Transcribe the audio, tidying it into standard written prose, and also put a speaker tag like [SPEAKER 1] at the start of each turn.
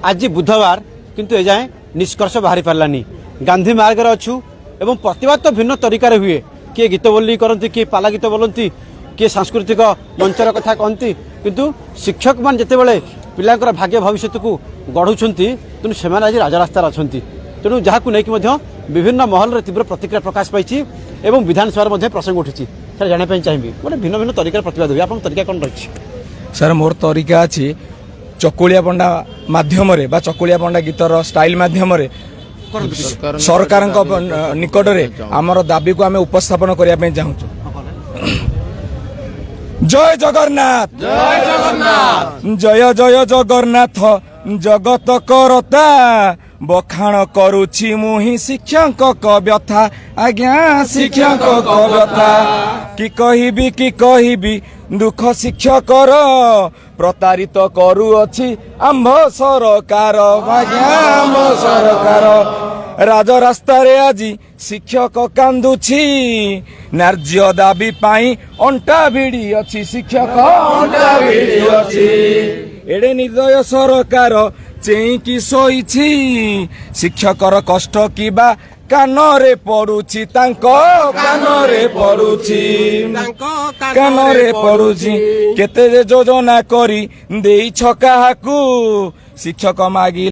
[SPEAKER 1] आज बुधवार किंतु एजाए निष्कर्ष बाहरी पारानी गांधी मार्ग अच्छु एवं प्रतिवाद तो भिन्न तरीकार हुए किए गीत बोली करती किए पाला गीत बोलती किए सांस्कृतिक मंचर कथा कहती किंतु शिक्षक मान जितेबाला पिलांकर भाग्य भविष्य को गढ़ुंट तेणु से आज राजरास्तार अच्छा तेणु जहाँ को लेकिन विभिन्न महल में तीव्र प्रतिक्रिया प्रकाश पाई एवं विधानसभा प्रसंग उठी सर जानापी चाहिए गोटे भिन्न भिन्न तरीका प्रतिवाद हुए आप तरीका कौन रही
[SPEAKER 2] सर मोर तरीका अच्छी चकुलिया पंडा माध्यम चकुलिया पंडा गीतर स्टाइल माध्यम सरकार निकट में आमर दाबी को आम उपस्थापन करने चाहूँ। जय जगन्नाथ जय जगन्नाथ जय जय जगन्नाथ जगत करता बखाण करुछि मुहि शिक्षक व्यथा आज्ञा शिक्षक व्यथा कि कहबी दुख शिक्षकर प्रतारित करुअछि आंभ सरकार आज्ञा आंभ सरकार राजरास्ता रे आजी शिक्षक कांदुछि न्याय्य दाबी पाई अंटा भिड़ी अछि शिक्षक अंटा भिड़ी अछि एडे निर्दय सरकार चेईकी शोइछि शिक्षकर कष्ट किबा कानरे पड़ुछि तांको कानरे पड़ुछि कानरे पड़ुछि केते योजना करी देइछ काहाकू शिक्षक मागी